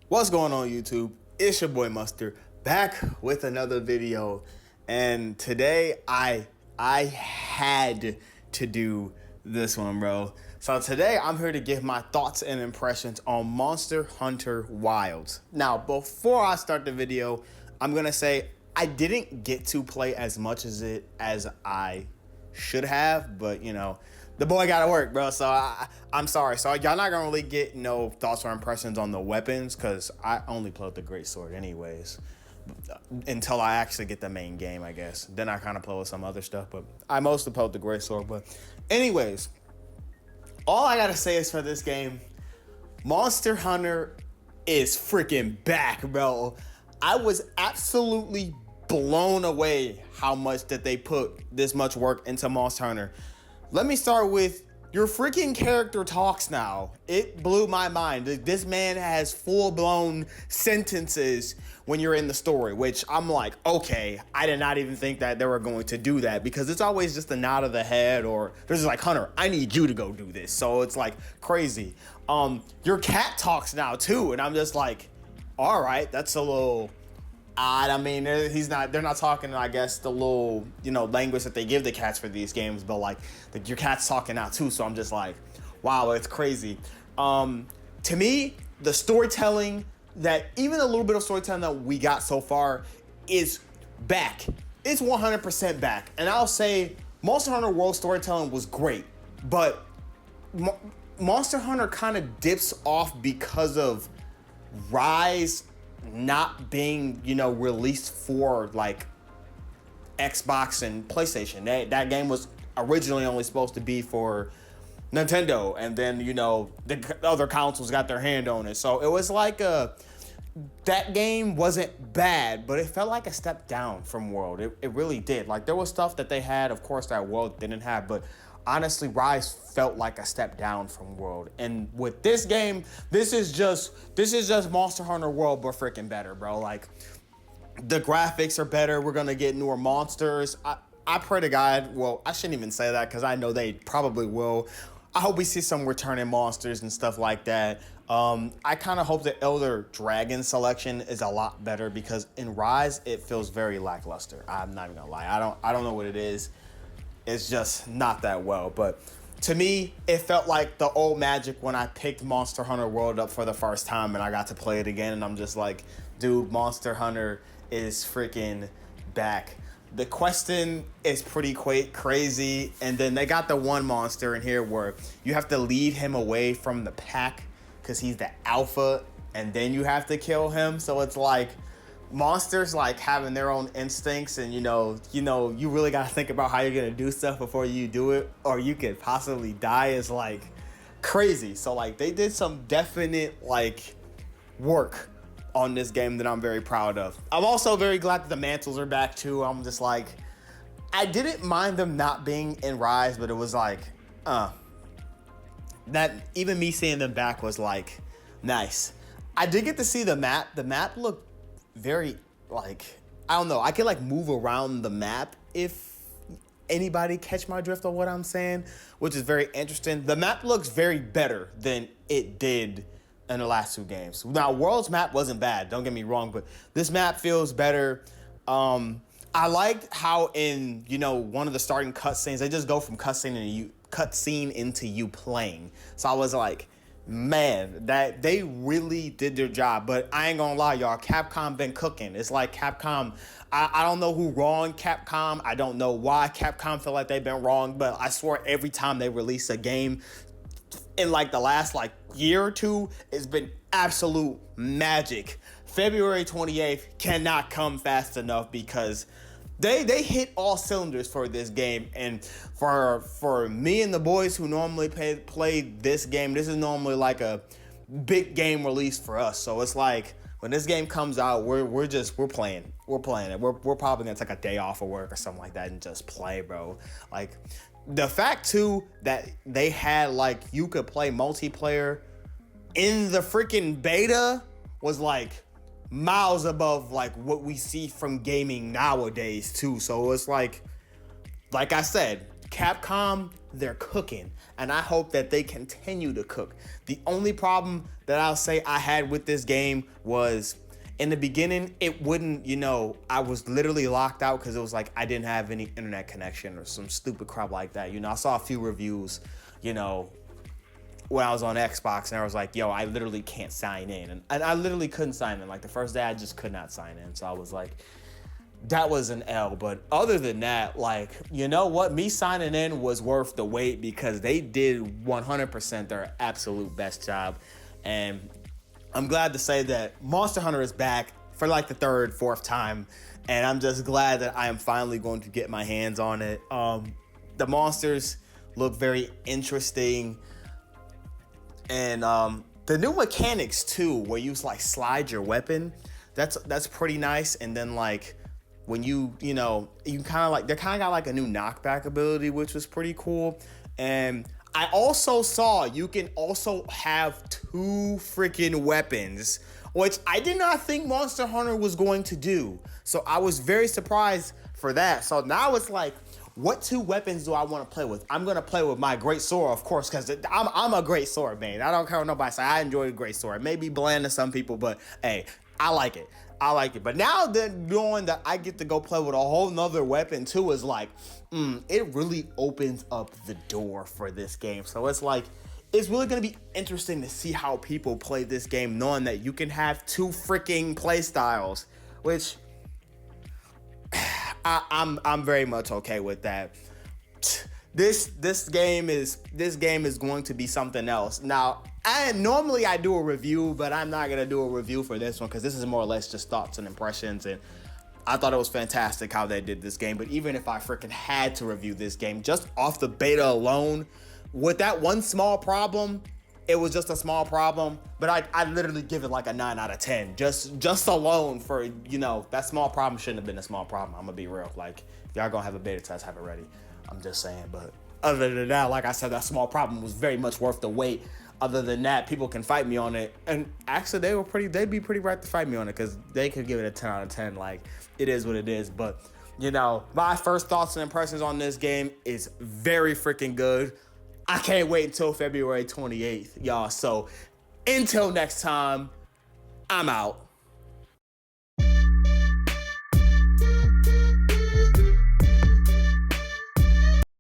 What's going on, YouTube? It's your boy Mustard back with another video, and today I had to do this one, bro. So today I'm here to give my thoughts and impressions on Monster Hunter Wilds. Now, before I start the video, I'm gonna say I didn't get to play as much as I should have, but you know, the boy gotta work, bro. So I'm sorry. So y'all not gonna really get no thoughts or impressions on the weapons, because I only play with the great sword anyways, until I actually get the main game, I guess. Then I kind of play with some other stuff, but I mostly play with the great sword. But anyways, all I gotta say is for this game, Monster Hunter is freaking back, bro. I was absolutely blown away how much that they put this much work into Monster Hunter. Let me start with your freaking character talks now. It blew my mind. This man has full-blown sentences when you're in the story, which I'm like, okay, I did not even think that they were going to do that, because it's always just a nod of the head, or there's like, Hunter, I need you to go do this. So it's like crazy. Your cat talks now too, and I'm just like, all right, that's a little odd. I mean, they're not talking, I guess, the little, language that they give the cats for these games, but like your cat's talking now too. So I'm just like, wow, it's crazy. To me, the storytelling, that even a little bit of storytelling that we got so far is back. It's 100% back. And I'll say Monster Hunter World storytelling was great, but Monster Hunter kind of dips off because of Rise not being, released for like Xbox and PlayStation. That game was originally only supposed to be for Nintendo, and then the other consoles got their hand on it. So it was like that game wasn't bad, but it felt like a step down from World. It really did. Like, there was stuff that they had, of course, that World didn't have, but honestly, Rise felt like a step down from World. And with this game, this is just Monster Hunter World, but freaking better, bro. Like, the graphics are better. We're gonna get newer monsters. I pray to God. Well, I shouldn't even say that, because I know they probably will. I hope we see some returning monsters and stuff like that. I kind of hope the Elder Dragon selection is a lot better, because in Rise it feels very lackluster. I'm not even gonna lie. I don't know what it is. It's just not that well. But to me, it felt like the old magic when I picked Monster Hunter World up for the first time and I got to play it again, and I'm just like, dude, Monster Hunter is freaking back. The questing is pretty crazy, and then they got the one monster in here where you have to lead him away from the pack because he's the alpha, and then you have to kill him. So it's like monsters like having their own instincts, and you really gotta think about how you're gonna do stuff before you do it, or you could possibly die. Is like crazy. So like they did some definite like work on this game that I'm very proud of. I'm also very glad that the mantles are back too. I'm just like, I didn't mind them not being in Rise, but it was like, that even me seeing them back was like nice. I did get to see the map. The map looked very like, I don't know, I could like move around the map, if anybody catch my drift on what I'm saying, which is very interesting. The map looks very better than it did in the last two games. Now, World's map wasn't bad, don't get me wrong, but this map feels better. I liked how in one of the starting cutscenes, they just go from cutscene into you playing. So I was like, man, that they really did their job. But I ain't gonna lie, y'all, Capcom been cooking. It's like Capcom, I don't know who wronged Capcom. I don't know why Capcom feel like they've been wrong, but I swear every time they release a game in like the last like year or two, it's been absolute magic. February 28th cannot come fast enough, because they hit all cylinders for this game. And for me and the boys who normally play this game, this is normally like a big game release for us. So it's like, when this game comes out, we're playing it. We're probably gonna take a day off of work or something like that and just play, bro. Like, the fact too that they had like you could play multiplayer in the freaking beta was like miles above like what we see from gaming nowadays too. So it's like I said, Capcom, they're cooking, and I hope that they continue to cook. The only problem that I'll say I had with this game was in the beginning, it wouldn't, I was literally locked out because it was like I didn't have any internet connection or some stupid crap like that. I saw a few reviews, when I was on Xbox, and I was like, yo, I literally can't sign in. And I literally couldn't sign in. Like the first day, I just could not sign in. So I was like, that was an L. But other than that, like, you know what? Me signing in was worth the wait because they did 100% their absolute best job. And I'm glad to say that Monster Hunter is back for like the third, fourth time. And I'm just glad that I am finally going to get my hands on it. The monsters look very interesting. And the new mechanics too, where you like slide your weapon, that's pretty nice. And then like when you kind of like, they kind of got like a new knockback ability, which was pretty cool. And I also saw you can also have 2 freaking weapons, which I did not think Monster Hunter was going to do. So I was very surprised for that. So now it's like, what 2 weapons do I want to play with? I'm going to play with my Great Sword, of course, because I'm a Great Sword man. I don't care what nobody say. I enjoy the Great Sword. It may be bland to some people, but hey, I like it. But now that knowing that I get to go play with a whole nother weapon too is like, it really opens up the door for this game. So it's like, it's really going to be interesting to see how people play this game, knowing that you can have 2 freaking play styles, which I'm very much okay with that. This game is going to be something else. Now, normally I do a review, but I'm not gonna do a review for this one because this is more or less just thoughts and impressions. And I thought it was fantastic how they did this game. But even if I freaking had to review this game just off the beta alone, with that one small problem, it was just a small problem. But I literally give it like a 9 out of 10. Just alone for that small problem shouldn't have been a small problem. I'm gonna be real. Like if y'all gonna have a beta test, have it ready. I'm just saying. But other than that, like I said, that small problem was very much worth the wait. Other than that, people can fight me on it. And actually, they'd be pretty right to fight me on it because they could give it a 10 out of 10. Like, it is what it is. But, my first thoughts and impressions on this game is very freaking good. I can't wait until February 28th, y'all. So, until next time, I'm out.